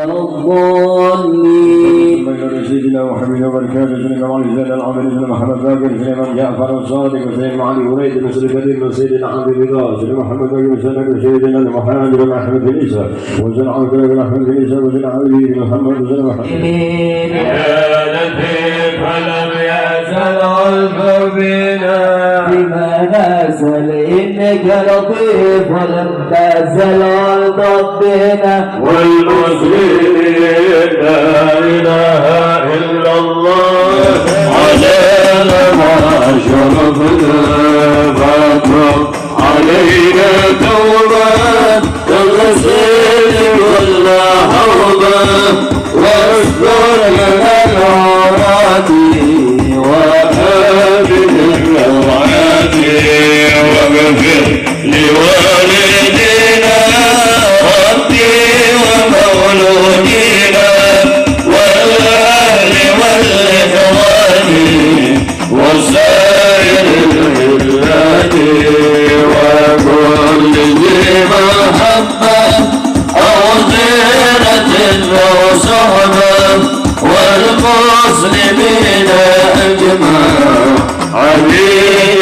الضالين. سيدنا وحبيبنا وبركاته سيدنا علي زين العابدين سيدنا محمد باقر سيدنا جعفر الصادق سيدنا علي وليد سيدنا كريم سيدنا عبد الله سيدنا محمد باقر سيدنا محمد بن احمد بن عيسى وسيدنا عبد الله بن احمد بن عيسى وسيدنا علي بن محمد وسيدنا محمد يا لطيف فلم يزل القلب بنا بما نزل انك لطيف ولم تزل القلب بنا والمسلمين لا اله الا الله علينا ما شرف الفاتح علينا توبه الغسيل ولا حوبه واستر لنا العورات وهابه الروعات واغفر لوالدينا ربي ومولودينا والأهل والإخوان وسائر البلاد وكل ذي محبة أو زينة أو صحبة والمسلمين أجمع علي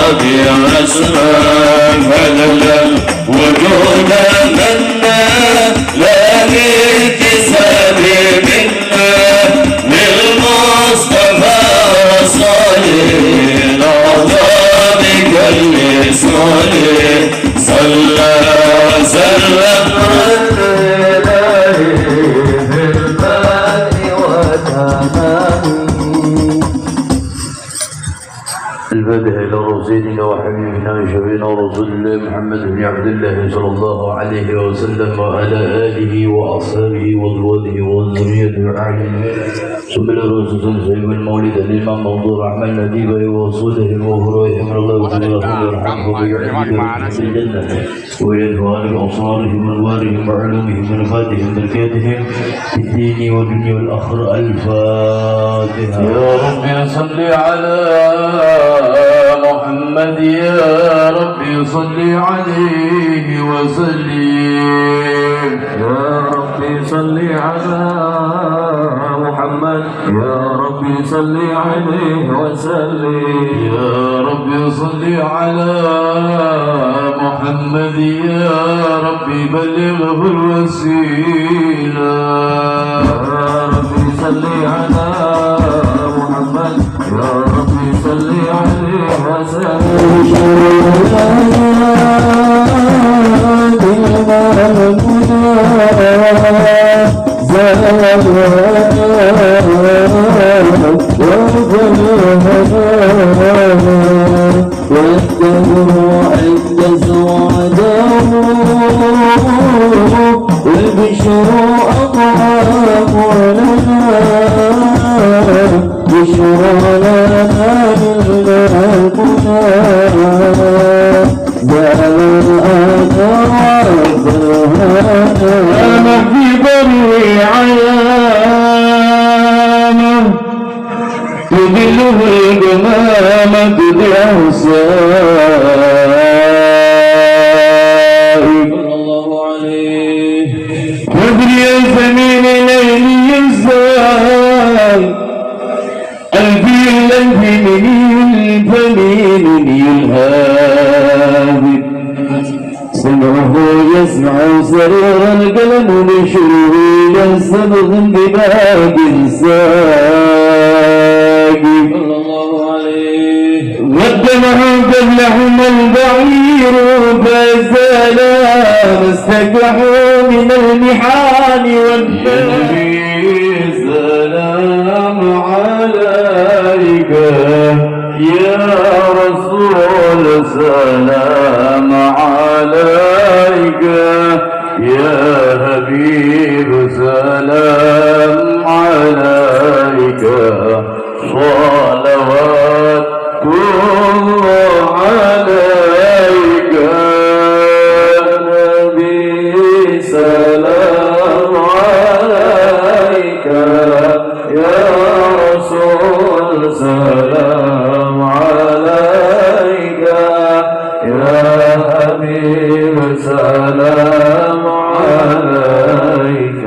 ربي أسماء فضلا وجودا منا لا باكتساب منا للمصطفى صالح الأعظم كل صالح صلى سلم عليه في البدء وتمام البدء إلى رسولنا وحبيبنا وشفينا ورسول الله محمد بن عبد الله صلى الله عليه وسلم وعلى آله وأصحابه وأزواجه وذريته أجمعين ثم الرسول سيد المولد الإمام موضوع رحمن النبي وصوله وفروعهم الله ويرحمه ويعيده في الجنة ويدفع بأبصارهم وأنوارهم وعلومهم ونفاتهم بركاتهم في الدين والدنيا والآخرة. الفاتحة. يا رب صل على محمد يا ربي صل عليه وسلم. يا ربي صل على محمد يا ربي صل عليه وسلم. يا ربي صل على محمد يا ربي بلغه الوسيلة. يا ربي صل على محمد يا ربي صل عليه وسلم. تدله الجمامة بأحسائك صلى الله عليه. مدري الزمين ليلي الزمان الفيل الفمين الهادي سمعه يسمع سرير القلم بشره يسبغ بباب الساقي صلى الله عليه. قدمهم قبلهم البعير فزالا فاستكحوا من المحان والنبي سلام عليك يا رسول سلام عليك يا حبيب سلام عليك صلوات الله عليك نبي سلام عليك يا رسول سلام عليك يا حبيب سلام عليك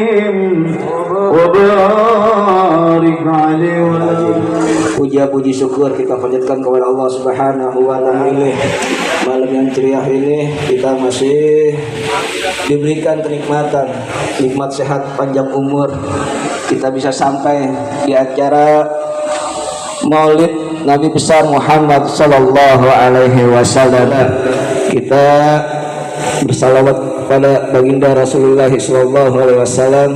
وسلم وبارك عليه Puja-puji syukur kita panjatkan kepada Allah Subhanahu wa taala. Malam yang ceria ini kita masih diberikan kenikmatan, nikmat sehat panjang umur. Kita bisa sampai di acara Maulid Nabi besar Muhammad sallallahu alaihi wasallam. Kita bersalawat kepada baginda Rasulullah sallallahu alaihi wasallam.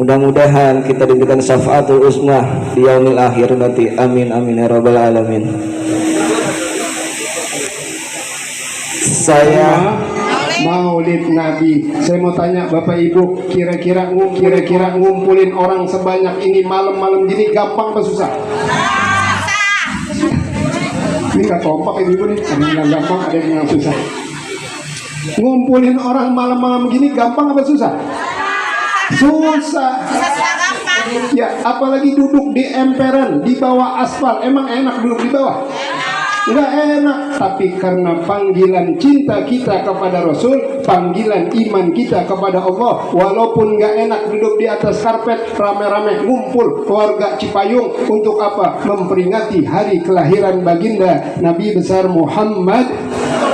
Mudah-mudahan kita diberikan syafaatul uzma di yaumil akhir nanti. Amin amin ya rabbal alamin. Saya Maulid Nabi. Saya mau tanya Bapak Ibu, kira-kira ngumpulin orang sebanyak ini malam-malam gini gampang apa susah? Ini nggak kompak Ibu nih, ada yang gampang, ada yang susah. Ngumpulin orang malam-malam gini gampang apa susah? Susah. Ya, apalagi duduk di emperan, di bawah aspal. Emang enak duduk di bawah? Enggak enak. Tapi karena panggilan cinta kita kepada Rasul, panggilan iman kita kepada Allah, walaupun enggak enak duduk di atas karpet rame-rame ngumpul keluarga Cipayung untuk apa? Memperingati hari kelahiran baginda Nabi besar Muhammad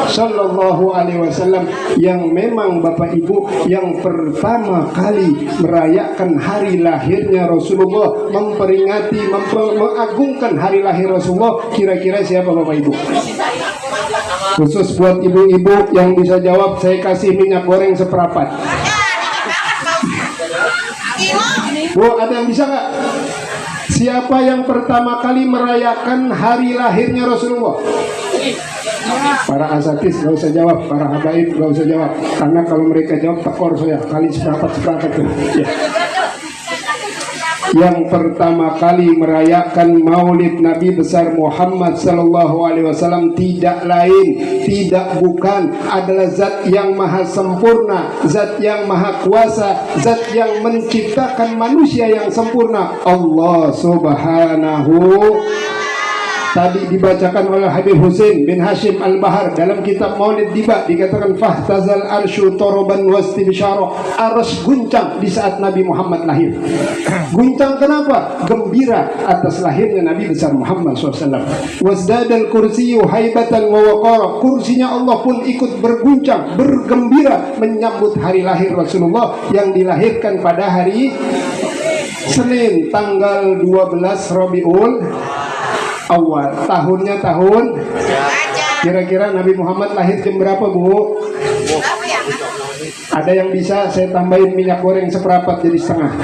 Sallallahu alaihi wasallam, yang memang Bapak Ibu yang pertama kali merayakan hari lahirnya Rasulullah, memperingati, mengagungkan hari lahir Rasulullah. Kira-kira siapa Bapak Ibu? Khusus buat ibu-ibu yang bisa jawab, saya kasih minyak goreng seperempat. Bu, ada yang bisa nggak? Siapa yang pertama kali merayakan hari lahirnya Rasulullah? Para asatis gak usah jawab, para habaib gak usah jawab, karena kalau mereka jawab tekor saya kali seperempat tuh. Ya. Yang pertama kali merayakan Maulid Nabi besar Muhammad sallallahu alaihi wasallam tidak lain, tidak bukan, adalah zat yang maha sempurna, zat yang maha kuasa, zat yang menciptakan manusia yang sempurna, Allah Subhanahu. Tadi dibacakan oleh Habib Husain bin Hashim Al-Bahar dalam kitab Maulid Diba, dikatakan fahtazal arsyu toroban wastibsyara, arsy guncang di saat Nabi Muhammad lahir. Guncang kenapa? Gembira atas lahirnya Nabi besar Muhammad SAW. Wasdadal kursiyyu haibatan wa waqara, kursinya Allah pun ikut berguncang, bergembira menyambut hari lahir Rasulullah yang dilahirkan pada hari Senin tanggal 12 Rabiul Awal. Tahunnya tahun, kira-kira Nabi Muhammad lahir jam berapa Bu? Ada yang bisa saya tambahin minyak goreng seperempat jadi setengah?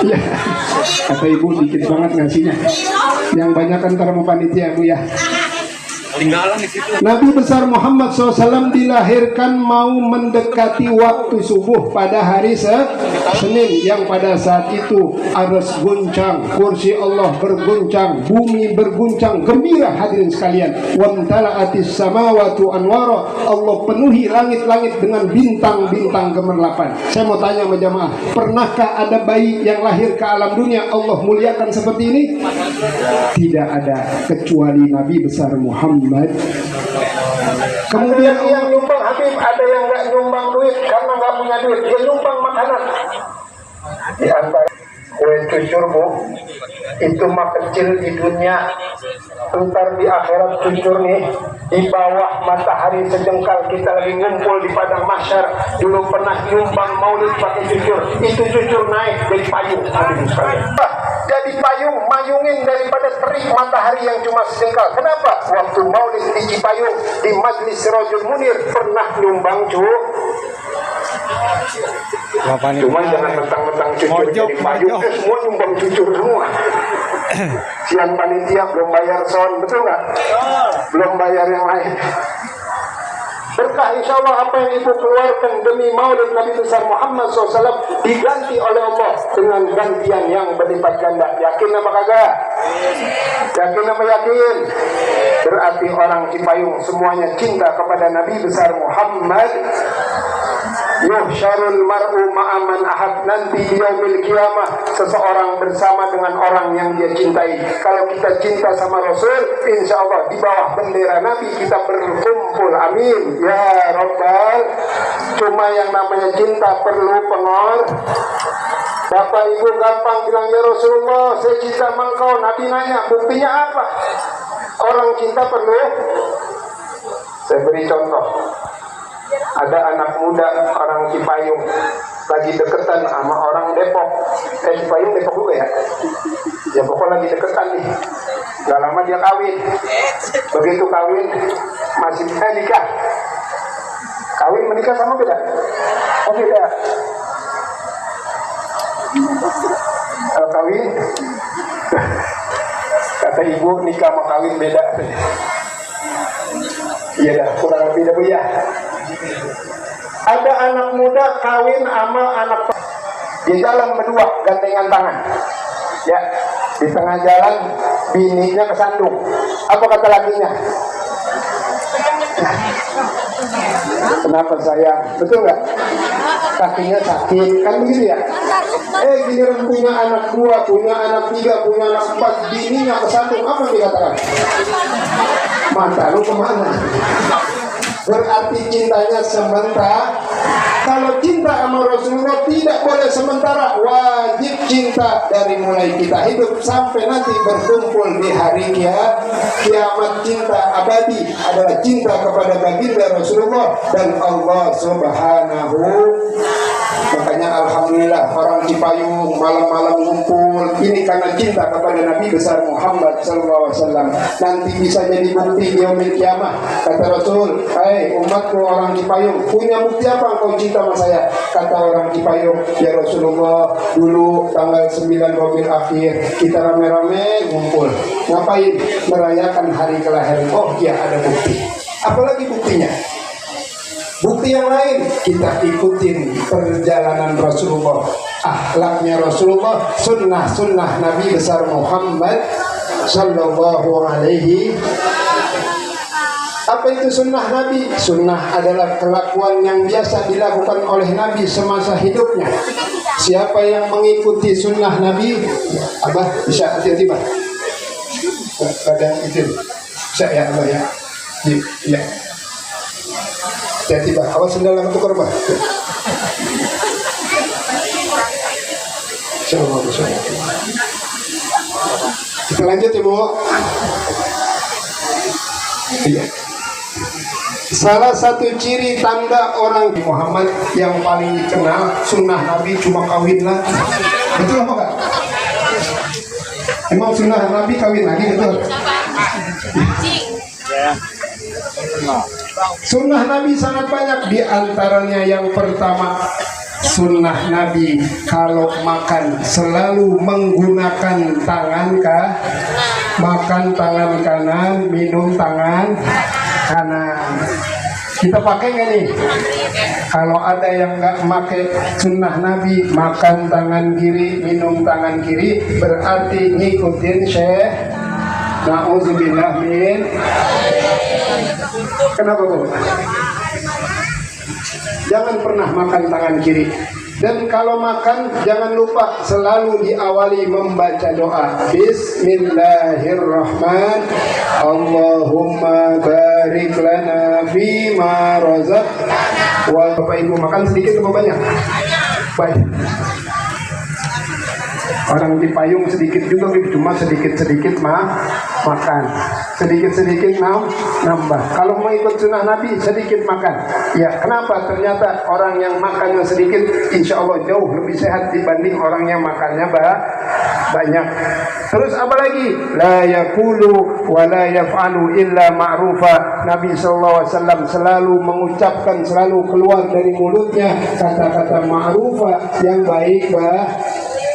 Ya. Kata Ibu dikit banget ngasihnya. Yang banyak antar sama panitia Bu ya. Nabi besar Muhammad SAW dilahirkan mau mendekati waktu subuh pada hari Senin, yang pada saat itu arsy guncang, kursi Allah berguncang, bumi berguncang, gembira hadirin sekalian. Wamtala'atis samawatu anwara, Allah penuhi langit-langit dengan bintang-bintang gemerlapan. Saya mau tanya sama jamaah, pernahkah ada bayi yang lahir ke alam dunia Allah muliakan seperti ini? Tidak ada, kecuali Nabi besar Muhammad. Kemudian yang nyumbang Habib, ada yang nggak nyumbang duit karena nggak punya duit, dia nyumbang makanan. Di antara kue cucur Bu, itu mah kecil di dunia, entar di akhirat cucur nih di bawah matahari sejengkal. Kita lagi ngumpul di padang mahsyar, dulu pernah nyumbang maulid pakai cucur, itu cucur naik jadi payung. Hadirin sekalian, jadi payung, mayungin daripada terik matahari yang cuma sejengkal. Kenapa? Waktu maulid di Cipayung di Majlis Sirajul Munir pernah nyumbang cuma jangan mentang-mentang cucur jadi payung, semua nyumbang cucur semua. Siang panitia belum bayar sound, betul nggak? Belum bayar yang lain. Berkah insya Allah apa yang Ibu keluarkan demi maulid Nabi besar Muhammad SAW diganti oleh Allah dengan gantian yang berlipat ganda. Yakin apa kagak? Yakin apa yakin? Berarti orang Cipayung semuanya cinta kepada Nabi besar Muhammad. yuhsyarul mar'u ma'aman ahab, nanti di yaumil qiyamah seseorang bersama dengan orang yang dia cintai. Kalau kita cinta sama Rasul, insya Allah di bawah bendera Nabi kita berkumpul, amin ya Rabbal. Cuma yang namanya cinta perlu pengor. Bapak ibu gampang bilang, ya Rasulullah saya cinta sama engkau. Nabi nanya, buktinya apa? Orang cinta perlu. Saya beri contoh. Ada anak muda orang Cipayung lagi deketan sama orang Depok. Cipayung Depok juga ya? Ya pokoknya lagi deketan nih. Gak lama dia kawin. Begitu kawin masih bisa nikah. Kawin menikah sama beda? Oh beda. Kalau kawin, kata ibu nikah sama kawin beda. Iya dah, kurang lebih dah bu ya. Ada anak muda kawin sama anak di jalan berdua gandengan tangan. Ya, di tengah jalan bininya kesandung. Apa kata lakinya? Kenapa sayang? Betul nggak? Kakinya sakit, kan begitu ya? Giliran punya anak 2, punya anak 3, punya anak 4, bininya kesandung, apa yang dikatakan? Mata lu kemana? Berarti cintanya sementara. Kalau cinta sama Rasulullah tidak boleh sementara, wajib cinta dari mulai kita hidup sampai nanti berkumpul di hari kiamat. Cinta abadi adalah cinta kepada baginda Rasulullah dan Allah Subhanahu. Makanya alhamdulillah orang Cipayung malam-malam ngumpul ini karena cinta kepada Nabi besar Muhammad SAW. Nanti bisa jadi bukti di yaumil qiyamah. Kata Rasul, hai umatku orang Cipayung, punya bukti apa engkau cinta sama saya? Kata orang Cipayung, ya Rasulullah, dulu tanggal 9 Rabiul Akhir kita rame-rame ngumpul. Ngapain? Merayakan hari kelahiran. Oh iya, ada bukti. Apalagi buktinya? Bukti yang lain, kita ikutin perjalanan Rasulullah, akhlaknya Rasulullah, sunnah Nabi besar Muhammad Sallallahu Alaihi. Apa itu sunnah Nabi? Sunnah adalah kelakuan yang biasa dilakukan oleh Nabi semasa hidupnya. Siapa yang mengikuti sunnah Nabi, Abah bisa hati-hati Pak. Pada itu bisa ya Abah ya. Ya. Hati-hati Pak. Awas sendal yang tukar Pak. Kita lanjut Ibu. Iya. Salah satu ciri tanda orang Muhammad yang paling dikenal sunnah Nabi cuma kawin lagi. Betul apa enggak? Emang sunnah Nabi kawin lagi betul? Sunnah Nabi sangat banyak, di antaranya yang pertama sunnah Nabi kalau makan selalu menggunakan tangan makan tangan kanan, minum tangan kanan. Kita pakai nggak nih? Kalau ada yang nggak pakai sunnah Nabi, makan tangan kiri, minum tangan kiri, berarti ngikutin Syekh. Na'udzubillah min. Kenapa Bu? Jangan pernah makan tangan kiri. Dan kalau makan jangan lupa selalu diawali membaca doa Bismillahirrahmanirrahim. Allahumma barik lana fima razaq. Bapak Ibu makan sedikit atau banyak? Banyak. Orang di payung sedikit juga, cuma sedikit-sedikit makan, sedikit-sedikit nambah. Kalau mau ikut sunnah Nabi sedikit makan. Ya, kenapa? Ternyata orang yang makannya sedikit, insya Allah jauh lebih sehat dibanding orang yang makannya banyak. Terus apa lagi? La yaqulu wa la yaf'alu illa ma'rufa. Nabi SAW selalu mengucapkan, selalu keluar dari mulutnya kata-kata ma'rufa yang baik.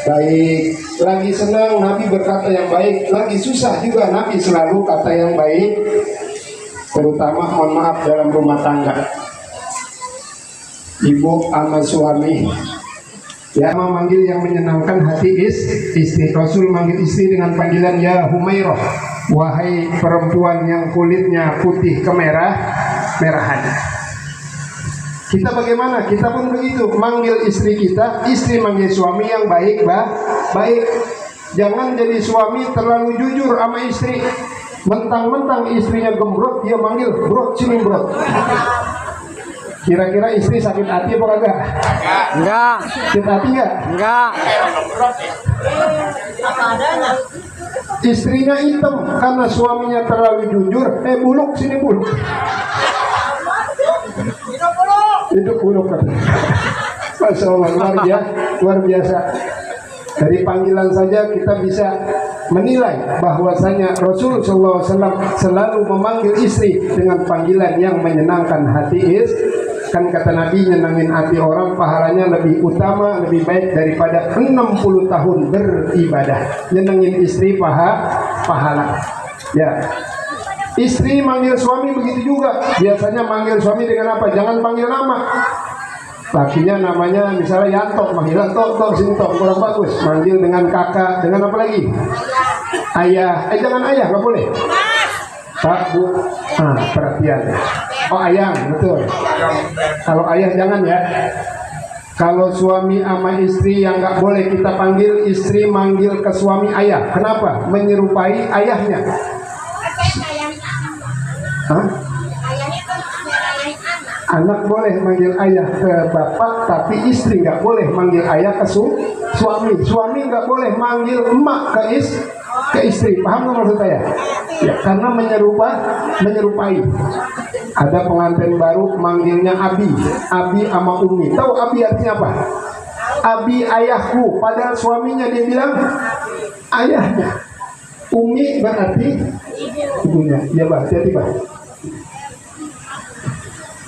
Lagi senang Nabi berkata yang baik, lagi susah juga Nabi selalu kata yang baik, terutama mohon maaf dalam rumah tangga, ibu sama suami ya, memanggil yang menyenangkan hati istri. Rasul manggil istri dengan panggilan ya Humairah, wahai perempuan yang kulitnya putih kemerahan. Kita bagaimana? Kita pun begitu, manggil istri kita, istri manggil suami yang baik, baik. Jangan jadi suami terlalu jujur sama istri. Mentang-mentang istrinya gembrot, dia manggil, "Brot, sini brot." Kira-kira istri sakit hati apa kagak? Enggak. Sakit hati enggak? Enggak. Istrinya hitam karena suaminya terlalu jujur, buluk, sini buluk. Itu buluk kan. Masya Allah, luar biasa. Dari panggilan saja kita bisa menilai bahwasanya Rasul SAW selalu memanggil istri dengan panggilan yang menyenangkan hati. Kan kata Nabi, nyenangin hati orang pahalanya lebih utama, lebih baik daripada 60 tahun beribadah. Nyenengin istri pahala. Ya. Istri manggil suami begitu juga. Biasanya manggil suami dengan apa? Jangan panggil nama. Lakinya namanya misalnya Yanto, manggil Yanto, Sinto, kurang bagus. Manggil dengan kakak, dengan apa lagi? Ayah, jangan ayah, nggak boleh. Pak, Bu, perhatian. Oh, ayang, betul. Kalau ayah jangan ya. Kalau suami sama istri yang nggak boleh kita panggil, istri manggil ke suami ayah. Kenapa? Menyerupai ayahnya. Hah? Anak boleh manggil ayah ke bapak, tapi istri nggak boleh manggil ayah ke suami. Suami nggak boleh manggil emak ke istri. Paham nggak maksud saya? Ya, karena menyerupai. Ada pengantin baru manggilnya Abi sama Umi. Tahu Abi artinya apa? Abi ayahku. Padahal suaminya dia bilang ayahnya. Umi berarti ibunya. Ya Pak, hati-hati Pak.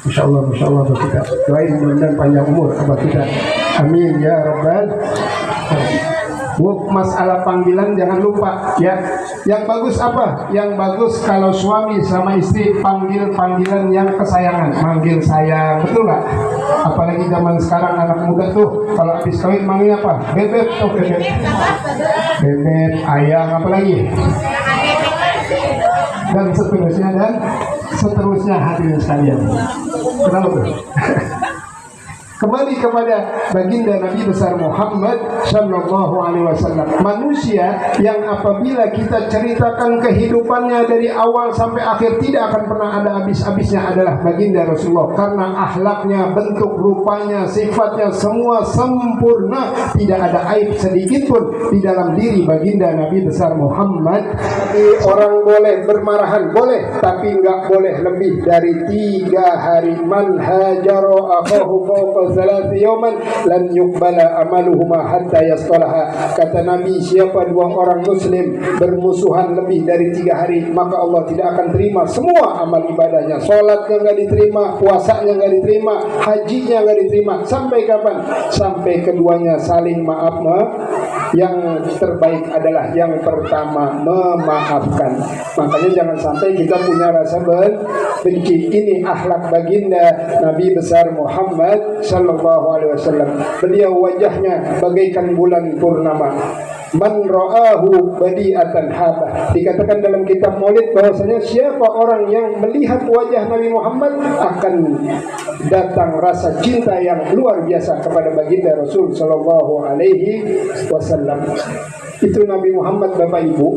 Masya Allah kita doain mudah-mudahan panjang umur abah kita, amin ya rabbal. Masalah panggilan jangan lupa ya. Yang bagus apa? Yang bagus kalau suami sama istri panggil panggilan yang kesayangan, manggil sayang, betul nggak? Apalagi zaman sekarang anak muda tuh kalau habis kawin manggil apa? Bebek, bebek, ayang, apalagi? Dan seterusnya hadirin sekalian. Kenapa tuh? Kembali kepada baginda Nabi besar Muhammad Sallallahu Alaihi Wasallam, manusia yang apabila kita ceritakan kehidupannya dari awal sampai akhir tidak akan pernah ada habis-habisnya adalah baginda Rasulullah, karena akhlaknya, bentuk rupanya, sifatnya semua sempurna, tidak ada aib sedikit pun di dalam diri baginda Nabi besar Muhammad. Tapi orang boleh bermarahan, boleh, tapi nggak boleh lebih dari 3 hari. Man hajaro akahu fawqa salati yawman lan yuqbala amaluhuma hatta yastalaha. Kata Nabi, siapa 2 orang muslim bermusuhan lebih dari 3 hari, maka Allah tidak akan terima semua amal ibadahnya. Salatnya nggak diterima, puasanya nggak diterima, hajinya nggak diterima. Sampai kapan? Sampai keduanya saling maaf. Yang terbaik adalah yang pertama, memaafkan. Makanya jangan sampai kita punya rasa benci. Ini akhlak baginda Nabi besar Muhammad Sallallahu Alaihi Wasallam. Beliau wajahnya bagaikan bulan purnama. Man ra'ahu badi'atan habah. Dikatakan dalam kitab Maulid bahwasanya siapa orang yang melihat wajah Nabi Muhammad akan datang rasa cinta yang luar biasa kepada baginda Rasul Sallallahu Alaihi Wasallam. Itu Nabi Muhammad, Bapak Ibu.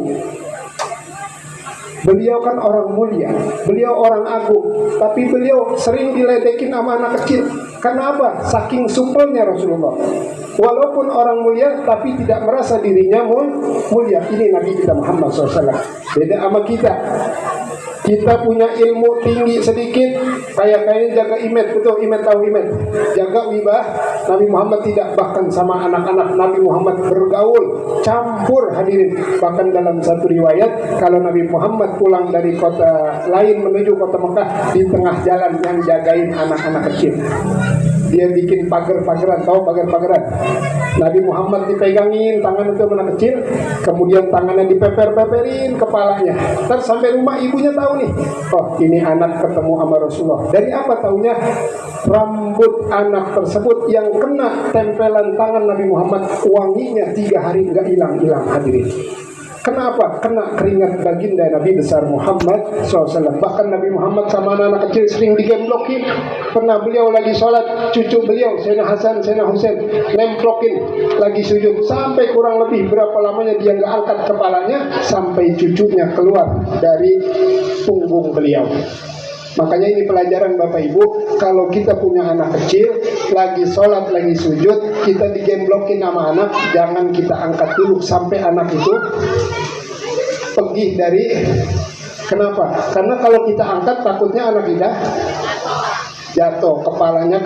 Beliau kan orang mulia, beliau orang agung, tapi beliau sering diledekin sama anak kecil. Kenapa? Saking supelnya Rasulullah. Walaupun orang mulia, tapi tidak merasa dirinya mulia. Ini Nabi kita Muhammad SAW. Beda sama kita. Kita punya ilmu tinggi sedikit, kayaknya jaga imet, betul, imet tahu imet, jaga wibah. Nabi Muhammad tidak, bahkan sama anak-anak Nabi Muhammad bergaul, campur hadirin. Bahkan dalam satu riwayat, kalau Nabi Muhammad pulang dari kota lain menuju kota Mekah, di tengah jalan yang jagain anak-anak kecil. Dia bikin pagar-pagaran, tahu pagar-pagaran? Nabi Muhammad dipegangin tangan itu anak kecil, kemudian tangannya dipeper-peperin kepalanya. Ntar sampai rumah ibunya tahu nih, oh ini anak ketemu sama Rasulullah. Dari apa taunya? Rambut anak tersebut yang kena tempelan tangan Nabi Muhammad, wanginya 3 hari nggak hilang-hilang hadirin. Kenapa? Kena keringat baginda Nabi besar Muhammad SAW. Bahkan Nabi Muhammad sama anak kecil sering digemblokin. Pernah beliau lagi sholat, cucu beliau Sayyidina Hasan, Sayyidina Husain nemplokin lagi sujud. Sampai kurang lebih berapa lamanya dia nggak angkat kepalanya, sampai cucunya keluar dari punggung beliau. Makanya ini pelajaran Bapak Ibu, kalau kita punya anak kecil lagi sholat, lagi sujud, kita digemblokin sama anak, jangan kita angkat dulu sampai anak itu pergi dari. Kenapa? Karena kalau kita angkat takutnya anak kita jatuh, kepalanya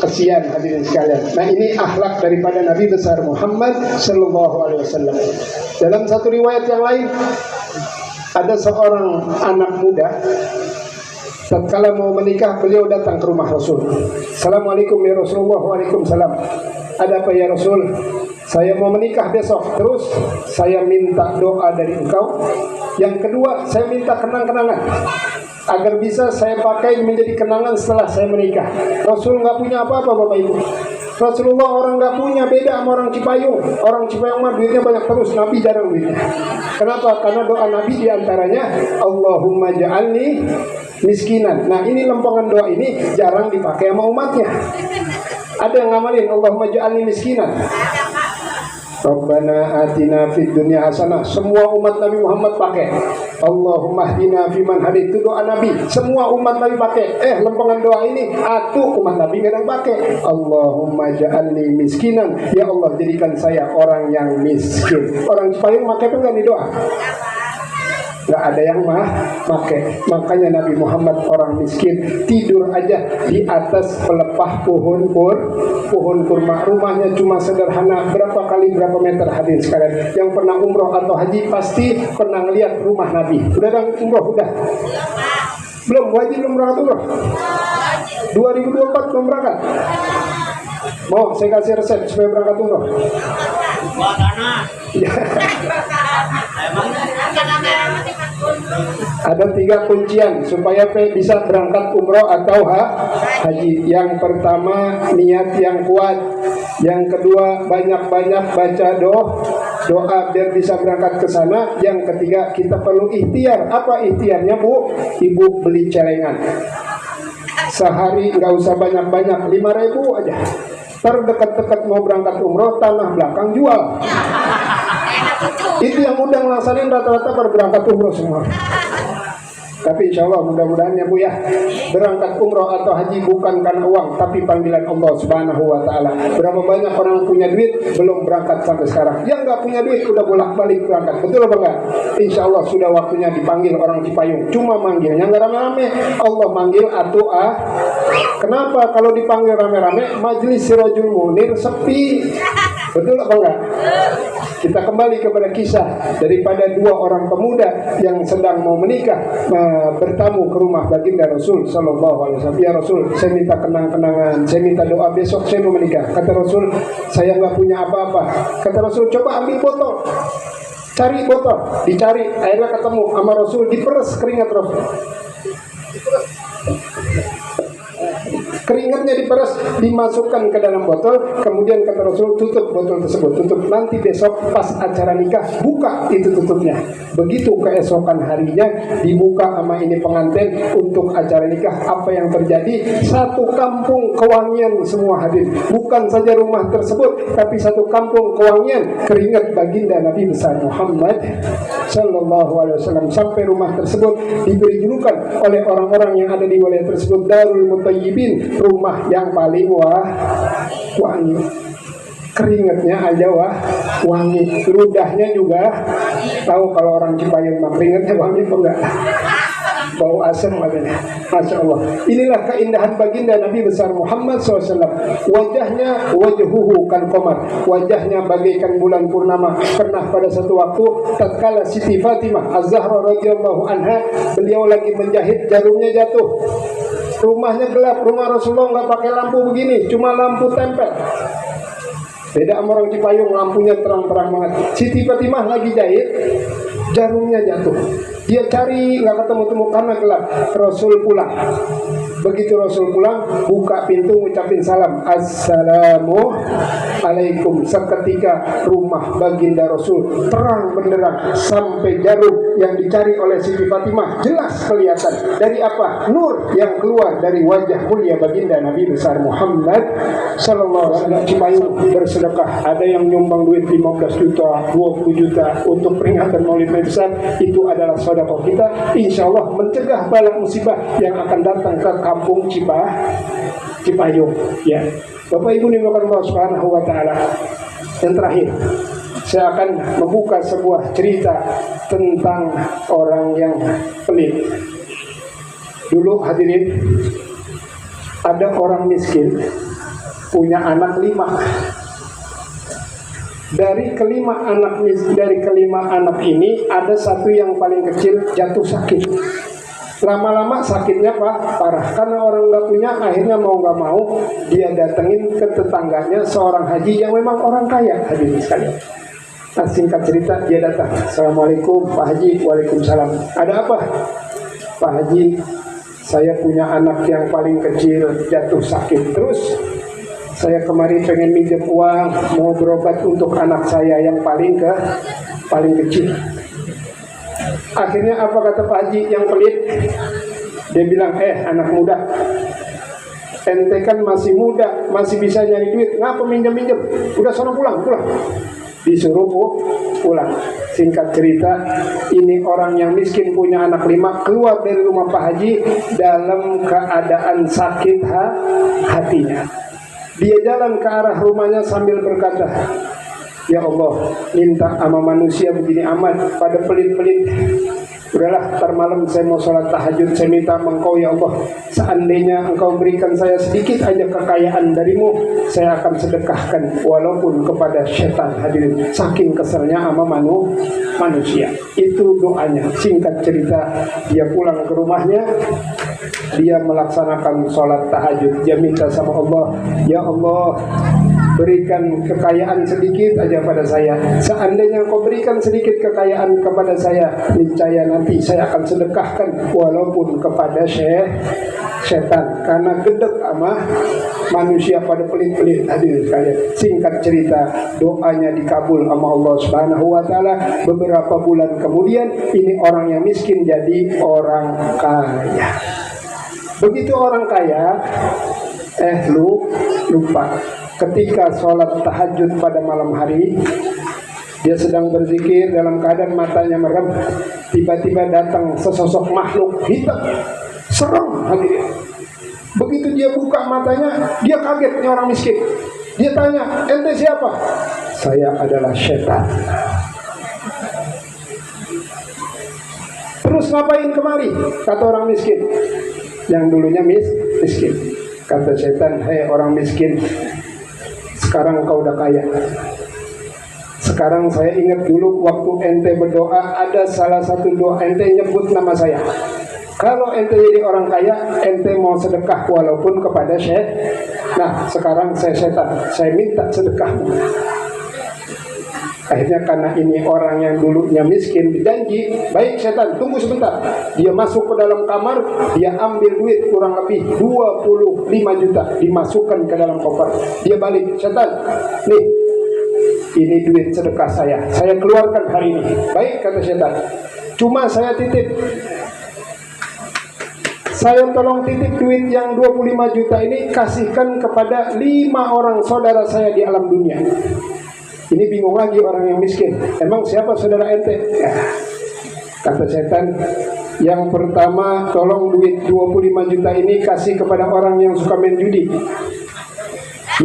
kesian hadirin sekalian. Nah, ini akhlak daripada Nabi besar Muhammad Sallallahu Alaihi Wasallam. Dalam satu riwayat yang lain, ada seorang anak muda. Tatkala mau menikah, beliau datang ke rumah Rasul. Assalamualaikum ya Rasulullah. Waalaikumsalam. Ada apa ya Rasul? Saya mau menikah besok. Terus saya minta doa dari engkau. Yang kedua, saya minta kenang-kenangan agar bisa saya pakai menjadi kenangan setelah saya menikah. Rasul nggak punya apa-apa Bapak Ibu. Rasulullah orang nggak punya, beda sama orang Cipayung. Orang Cipayung mah duitnya banyak terus, Nabi jarang duitnya. Kenapa? Karena doa Nabi diantaranya Allahumma ja'alni miskinan. Nah, ini lempengan doa ini jarang dipakai sama umatnya. Ada yang ngamalin Allahumma ja'alni miskinan. Rabbana atina fid dunya hasanah. Semua umat Nabi Muhammad pakai Allahumma hdina fiman hadit. Itu doa Nabi. Semua umat Nabi pakai. Lempengan doa ini atuh umat Nabi kadang pakai Allahumma ja'alni miskinan. Ya Allah, jadikan saya orang yang miskin. Orang Cipayung pakai apa enggak nih doa? Nggak ada yang pakai. Makanya Nabi Muhammad orang miskin tidur aja di atas pelepah pohon kurma. Rumahnya cuma sederhana, berapa kali berapa meter hadirin sekalian. Yang pernah umroh atau haji pasti pernah ngeliat rumah Nabi. Udah ada umroh? Udah? Belum? Wajib belum berangkat umroh? 2024 belum berangkat? Mau saya kasih resep supaya berangkat umroh? Ada 3 kuncian supaya bisa berangkat umroh atau haji. Yang pertama, niat yang kuat. Yang kedua, banyak-banyak baca doa biar bisa berangkat ke sana. Yang ketiga, kita perlu ikhtiar. Apa ikhtiarnya Bu? Ibu beli celengan. Sehari nggak usah banyak-banyak, 5.000 aja. Terdekat-dekat mau berangkat umroh, tanah belakang jual. Itu yang udah ngelaksanain rata-rata pada berangkat umroh semua. Tapi insya Allah mudah-mudahan ya Bu ya, berangkat umroh atau haji bukan karena uang, tapi panggilan Allah Subhanahu Wa Taala. Berapa banyak orang punya duit belum berangkat sampai sekarang. Yang nggak punya duit udah bolak-balik berangkat. Betul apa enggak? Insya Allah sudah waktunya dipanggil orang Cipayung. Cuma manggilnya nggak rame-rame. Allah manggil Kenapa kalau dipanggil rame-rame? Majelis Sirajul Munir sepi. Betul apa enggak? Kita kembali kepada kisah daripada 2 orang pemuda yang sedang mau menikah, bertamu ke rumah baginda Rasul Sallallahu Alaihi Wasallam. Ya Rasul, saya minta kenang-kenangan, saya minta doa besok saya mau menikah. Kata Rasul, saya nggak punya apa-apa. Kata Rasul, coba ambil botol, cari botol, dicari, akhirnya ketemu sama Rasul, diperes keringat Rasul. Keringatnya diperas, dimasukkan ke dalam botol. Kemudian kata Rasul, tutup botol tersebut, tutup. Nanti besok pas acara nikah, buka itu tutupnya. Begitu keesokan harinya dibuka sama ini pengantin untuk acara nikah. Apa yang terjadi? Satu kampung kewangian semua hadir. Bukan saja rumah tersebut, tapi satu kampung kewangian keringat baginda Nabi besar Muhammad Sallallahu Alaihi Wasallam. Sampai rumah tersebut diberi julukan oleh orang-orang yang ada di wilayah tersebut Darul Mutayyibin, rumah yang paling wangi. Keringatnya aja wangi, ludahnya juga. Tahu kalau orang Cipayung mah keringatnya wangi apa enggak? Bau asam adanya. Masya Allah. Inilah keindahan baginda Nabi besar Muhammad SAW. Wajahnya wajhuhu kan qamar. Wajahnya bagaikan bulan purnama. Pernah pada satu waktu tatkala Siti Fatimah Az-Zahra radhiyallahu anha, beliau lagi menjahit, jarumnya jatuh. Rumahnya gelap, rumah Rasulullah nggak pakai lampu begini, cuma lampu tempel. Beda sama orang Cipayung, lampunya terang-terang banget. Siti Fatimah lagi jahit, jarumnya jatuh. Dia cari nggak ketemu-temu karena gelap. Rasul pulang. Begitu Rasul pulang, buka pintu, ngucapin salam, Assalamualaikum. Seketika rumah baginda Rasul terang benderang sampai jarum yang dicari oleh Siti Fatimah jelas kelihatan. Dari apa? Nur yang keluar dari wajah mulia baginda Nabi besar Muhammad sallallahu alaihi wasallam. Cipayung bersedekah, ada yang nyumbang duit 15 juta, 20 juta untuk peringatan Maulid Nabi besar, itu adalah sedekah kita. Insya Allah mencegah bala musibah yang akan datang ke kampung Cipayung. Ya, Bapak Ibu dimulakan Allah Subhanahu wa taala. Yang terakhir, saya akan membuka sebuah cerita tentang orang yang pelit. Dulu hadirin, ada orang miskin punya anak 5. Dari kelima anak ini ada satu yang paling kecil jatuh sakit. Lama-lama sakitnya parah. Karena orang nggak punya, akhirnya mau nggak mau dia datengin ke tetangganya seorang haji yang memang orang kaya, hadirin sekalian. Nah, singkat cerita, dia datang. Assalamualaikum Pak Haji. Waalaikumsalam. Ada apa Pak Haji? Saya punya anak yang paling kecil jatuh sakit terus. Saya kemarin pengen minjem uang mau berobat untuk anak saya yang paling kecil. Akhirnya apa kata Pak Haji yang pelit? Dia bilang, anak muda, ente kan masih muda, masih bisa nyari duit, ngapa minjem-minjem? Udah sono pulang. Disuruh pulang. Singkat cerita, ini orang yang miskin punya anak 5 keluar dari rumah Pak Haji dalam keadaan sakit hatinya. Dia jalan ke arah rumahnya sambil berkata, ya Allah, minta sama manusia begini amat pada pelit-pelit. Udahlah, ntar malam saya mau sholat tahajud, saya minta Engkau ya Allah, seandainya Engkau berikan saya sedikit aja kekayaan darimu, saya akan sedekahkan walaupun kepada setan. Hadirin, saking keselnya sama manusia. Itu doanya. Singkat cerita, dia pulang ke rumahnya, dia melaksanakan sholat tahajud. Dia minta sama Allah, ya Allah, berikan kekayaan sedikit aja pada saya. Seandainya Engkau berikan sedikit kekayaan kepada saya, niscaya nanti saya akan sedekahkan walaupun kepada setan. Karena gedek sama manusia pada pelit-pelit. Hadirin sekalian, singkat cerita, doanya dikabul sama Allah Subhanahu wa taala. Beberapa bulan kemudian, ini orang yang miskin jadi orang kaya. Begitu orang kaya, lupa. Ketika sholat tahajud pada malam hari, dia sedang berzikir dalam keadaan matanya merem. Tiba-tiba datang sesosok makhluk hitam, serem hadirin. Begitu dia buka matanya, dia kaget, ini orang miskin. Dia tanya, ente siapa? Saya adalah setan. Terus ngapain kemari? Kata orang miskin, yang dulunya miskin. Kata setan, hei orang miskin, sekarang kau udah kaya. Sekarang saya ingat dulu waktu ente berdoa, ada salah satu doa ente nyebut nama saya. Kalau ente jadi orang kaya, ente mau sedekah walaupun kepada setan. Nah, sekarang saya setan, saya minta sedekahmu. Akhirnya karena ini orang yang dulunya miskin dijanji, baik setan, tunggu sebentar. Dia masuk ke dalam kamar, dia ambil duit kurang lebih 25 juta, dimasukkan ke dalam koper. Dia balik, setan, nih, ini duit sedekah saya keluarkan hari ini. Baik, kata setan, cuma saya titip, saya tolong titip duit yang 25 juta ini, kasihkan kepada 5 orang saudara saya di alam dunia. Ini bingung lagi orang yang miskin, emang siapa saudara ente? Ya. Kata setan, yang pertama tolong duit 25 juta ini kasih kepada orang yang suka main judi.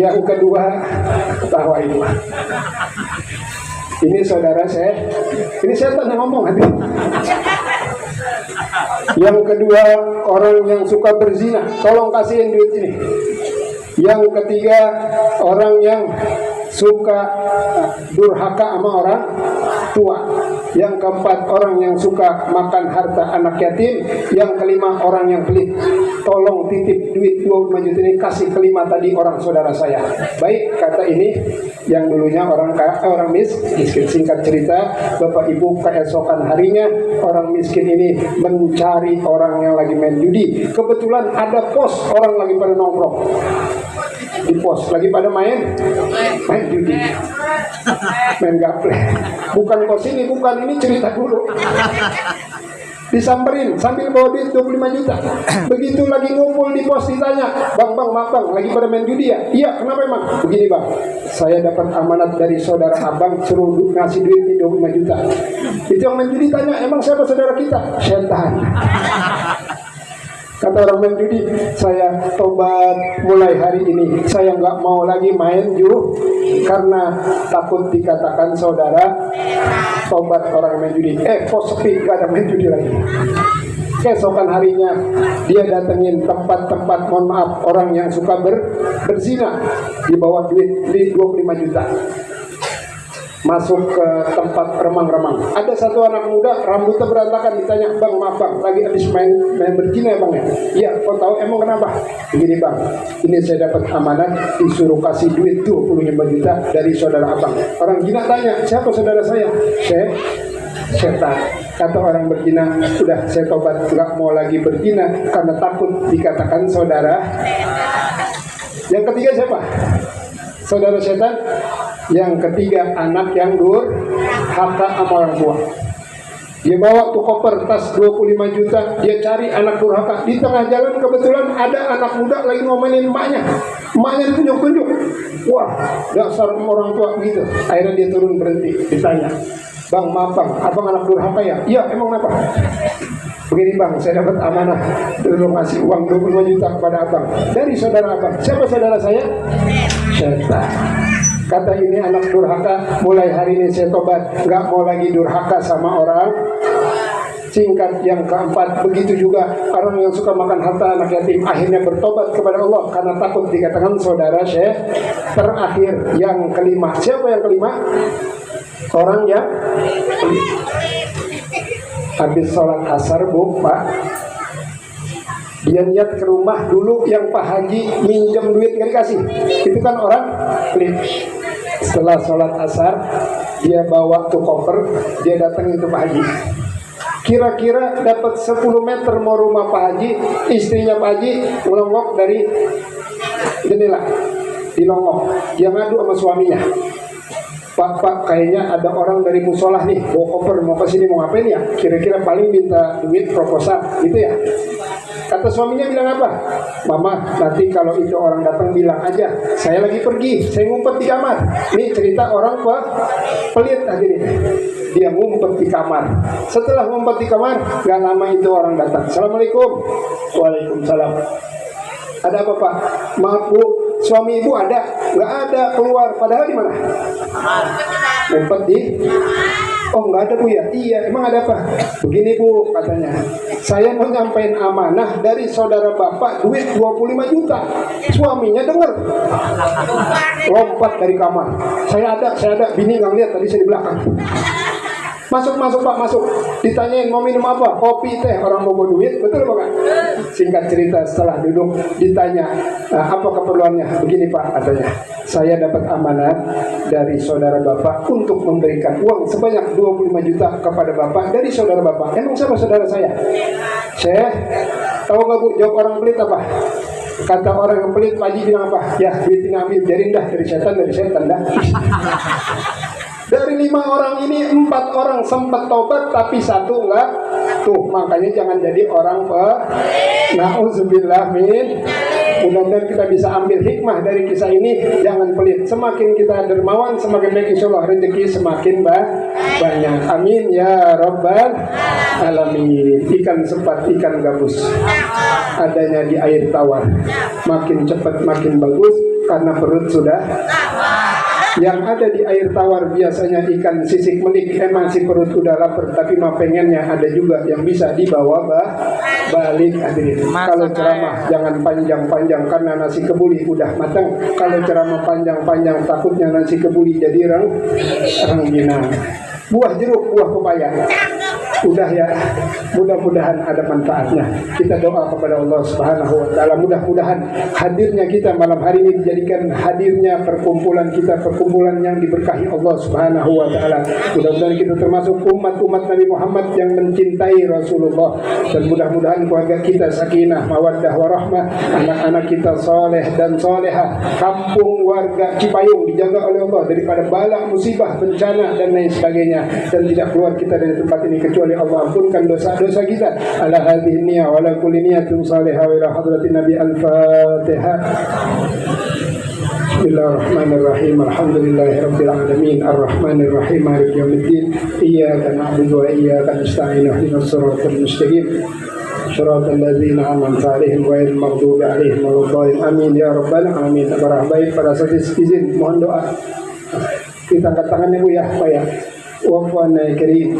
Yang kedua, ketawa itu. Ini saudara saya, ini setan yang ngomong hati. Yang kedua, orang yang suka berzina, tolong kasihin duit ini. Yang ketiga, orang yang suka durhaka sama orang tua. Yang keempat, orang yang suka makan harta anak yatim. Yang kelima, orang yang pelit. tolong titip duit 25 juta ini kasih kelima tadi orang saudara saya. Baik, kata ini yang dulunya orang miskin. Singkat cerita, Bapak Ibu keesokan harinya orang miskin ini mencari orang yang lagi main judi. Kebetulan ada pos orang lagi pada nongkrong di pos, lagi pada main judi, main gaple. Bukan pos ini, bukan, ini cerita dulu. Disamperin sambil bawa duit 25 juta. Begitu lagi ngumpul di pos ditanya, bang, lagi pada main judi ya? Iya, kenapa emang? Begini bang, saya dapat amanat dari saudara abang suruh ngasih duit di 25 juta. Itu yang main judi tanya, emang siapa saudara kita? Setan. Kata orang main judi, saya tobat mulai hari ini. Saya nggak mau lagi main judi karena takut dikatakan saudara tobat orang main judi. Pos sepi, nggak ada main judi lagi. Keesokan harinya dia datengin tempat-tempat, mohon maaf, orang yang suka berzina, dibawa duit 25 juta. Masuk ke tempat remang-remang. Ada satu anak muda rambutnya berantakan, ditanya, bang, maaf bang, lagi habis main berzina ya bang ya? Iya, kau tahu emang kenapa? Begini bang, ini saya dapat amanat disuruh kasih duit 25 juta dari saudara abang. Orang zina tanya, siapa saudara saya? Setan. Kata orang berzina, sudah saya tobat, nggak mau lagi berzina karena takut dikatakan saudara. Yang ketiga siapa? Saudara setan. Yang ketiga, anak yang durhaka sama orang tua. Dia bawa tuh koper tas 25 juta, dia cari anak durhaka. Di tengah jalan kebetulan ada anak muda lagi ngomelin emaknya. Emaknya ditunjuk-tunjuk. Wah, dasar orang tua gitu. Akhirnya dia turun berhenti, ditanya, bang, maaf bang, abang anak durhaka ya? Iya, emang kenapa? Begini bang, saya dapat amanah dulu ngasih uang 25 juta kepada abang dari saudara abang. Siapa saudara saya? Setan. Kata ini anak durhaka, mulai hari ini saya tobat, nggak mau lagi durhaka sama orang. Singkat yang keempat, begitu juga orang yang suka makan harta anak yatim akhirnya bertobat kepada Allah karena takut dikatakan saudara syekh. Terakhir yang kelima, siapa yang kelima? Orang yang habis sholat asar Pak, dia niat ke rumah dulu yang Pak Haji minjem duit nggak dikasih. Itu kan orang pelit. Setelah sholat asar dia bawa tuh koper, dia datang itu Pak Haji. Kira-kira dapat 10 meter mau rumah Pak Haji, istrinya Pak Haji ngelongok dari jendela, dilongok. Dia ngadu sama suaminya. Pak, kayaknya ada orang dari musolah nih, bawa koper mau ke sini, mau ngapain ya? Kira-kira paling minta duit proposal, gitu ya. Kata suaminya bilang apa? Mama, nanti kalau itu orang datang bilang aja, saya lagi pergi, saya ngumpet di kamar. Ini cerita orang pelit aja nih. Dia ngumpet di kamar. Setelah ngumpet di kamar, gak lama itu orang datang. Assalamualaikum. Waalaikumsalam. Ada apa Pak? Maaf Bu, suami ibu ada? Nggak ada, keluar. Padahal di mana? Ngumpet di? Oh nggak ada Bu ya? Iya, emang ada apa? Begini Bu, katanya, saya mau nyampein amanah dari saudara bapak duit 25 juta. Suaminya dengar, lompat dari kamar. Saya ada. Bini nggak lihat, tadi saya di belakang. Masuk Pak, masuk. Ditanyain mau minum apa? Kopi, teh. Orang mau duit, betul apa kan? Singkat cerita, setelah duduk ditanya, apa keperluannya? Begini Pak, katanya, saya dapat amanat dari saudara bapak untuk memberikan uang sebanyak 25 juta kepada bapak dari saudara bapak. Emang siapa saudara saya? Saya tahu nggak Bu? Jawab orang pelit apa? Kata orang yang pelit, Pak Haji bilang apa? Ya, duit ini ambil, biarin dah, dari setan dah. Dari 5 orang ini 4 orang sempat tobat tapi 1 enggak. Tuh makanya jangan jadi orang na'udzubillah min. Mudah-mudahan kita bisa ambil hikmah dari kisah ini. Jangan pelit. Semakin kita dermawan, semakin baik insyaallah rezeki semakin banyak. Amin ya rabbal alamin. Ikan sepat, ikan gabus adanya di air tawar. Makin cepat makin bagus karena perut sudah. Yang ada di air tawar biasanya ikan sisik melik. Emang si perut udah lapar, tapi mah pengennya ada juga yang bisa dibawa balik. Hadirin, kalau ceramah jangan panjang-panjang karena nasi kebuli udah matang. Kalau ceramah panjang-panjang takutnya nasi kebuli jadi rengginang. Buah jeruk, buah pepaya Udah ya, mudah-mudahan ada manfaatnya. Kita doa kepada Allah Subhanahu wa taala, mudah-mudahan hadirnya kita malam hari ini dijadikan hadirnya perkumpulan kita, perkumpulan yang diberkahi Allah Subhanahu wa taala. Mudah-mudahan kita termasuk umat-umat Nabi Muhammad yang mencintai Rasulullah, dan mudah-mudahan keluarga kita sakinah, mawaddah warahmah, anak-anak kita saleh dan salehah, kampung warga Cipayung dijaga oleh Allah daripada bala, musibah, bencana dan lain sebagainya, dan tidak keluar kita dari tempat ini kecuali Allah ampunkan dosa-dosa kita. Ala hadhihi niyah wa ala kulli niyatin salihah wa ila hadratin Nabi. Al-Fatihah. Bismillahirrahmanirrahim. Alhamdulillahirabbil alamin. Arrahmanir rahim. Maliki yaumiddin. Iyyaka na'budu wa iyyaka nasta'in. Ihdinas siratal mustaqim. Shiratal ladzina an'amta 'alaihim ghairil maghdubi 'alaihim waladdallin. Amin ya rabbal alamin. Baik, pada saat izin mohon doa. Kita angkat tangannya Bu ya, Pak ya. Wafana ya karim,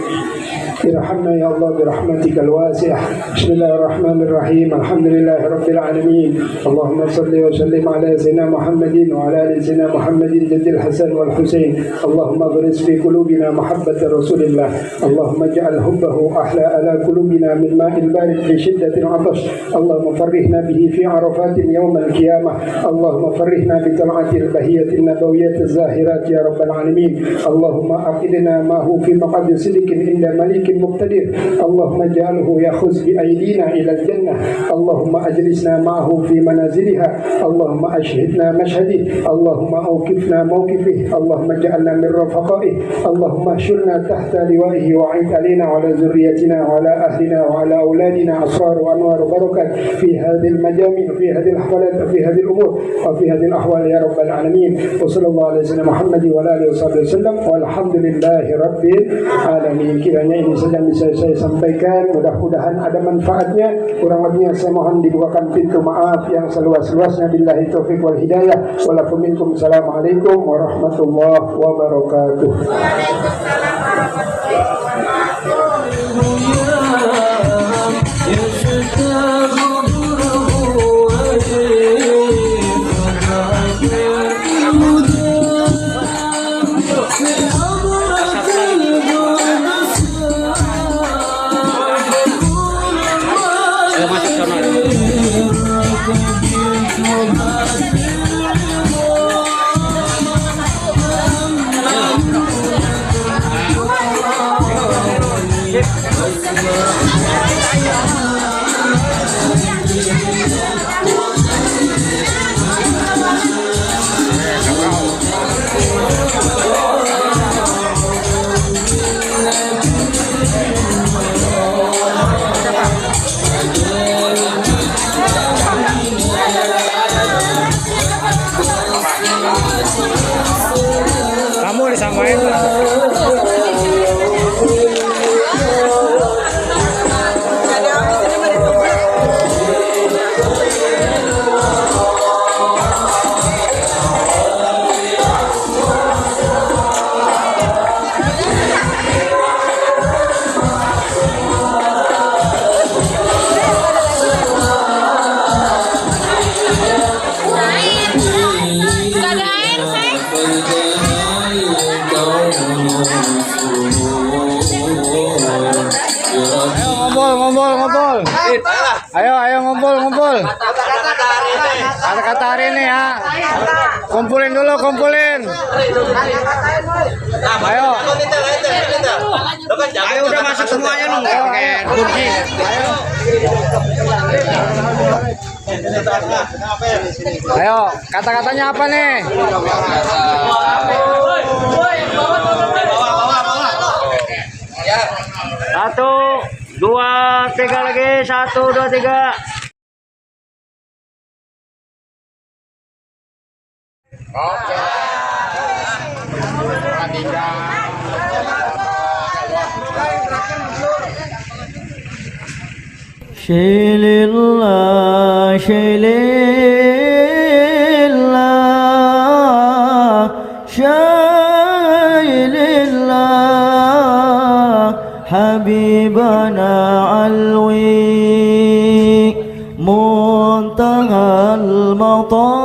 irhamna ya Allah birahmatikal wasi'ah. Bismillahirrahmanirrahim. Alhamdulillahirabbil alamin. Allahumma shalli wa sallim ala sayyidina Muhammadin wa ala ali sayyidina Muhammadin jaddil Hasan wal Husain. Allahumma ghris fi qulubina mahabbata Rasulillah. Allahumma ij'al hubbahu ahla ala qulubina min ma'il barid fi shiddatil 'atash. Allahumma farrihna bihi fi arafatin yawmal qiyamah. Allahumma farrihna bi tal'atil bahiyatin nabawiyatil zahirat ya rabbal alamin. Allahumma aqidna معه في مقعد صدق عند ملك مقتدر. اللهم اجعله يخذ بأيدينا إلى الجنة. اللهم أجلسنا معه في منازلها. اللهم أشهدنا مشهده. اللهم أوقفنا موقفه. اللهم اجعلنا من رفقائه. اللهم احشرنا تحت لوائه وعيد علينا وعلى ذريتنا وعلى أهلنا وعلى أولادنا أسرار وأنوار وبركات في هذه المجامع، في هذه الحفلات، في هذه الأمور، وفي هذه الأحوال يا رب العالمين. وصلى الله على سيدنا محمد وعلى آله وصحبه وسلم والحمد لله Rabbil alamin. Kiranya ini saja bisa saya sampaikan, mudah-mudahan ada manfaatnya. Kurang lebihnya saya mohon dibukakan pintu maaf yang seluas-luasnya. Billahi taufiq wal hidayah. Walakum assalamualaikum warahmatullahi wabarakatuh. Kamu disamain lah. Ngumpul. Ayo ngumpul. Kata-kata hari ini ya. Kumpulin dulu. Ayo. Ayo udah masuk semuanya dong. Oke, kunci. Ayo, kata-katanya apa nih? Satu, dua, tiga lagi. 1, 2, 3. Oke. Syailillah, habibana alwi muntahal matalib.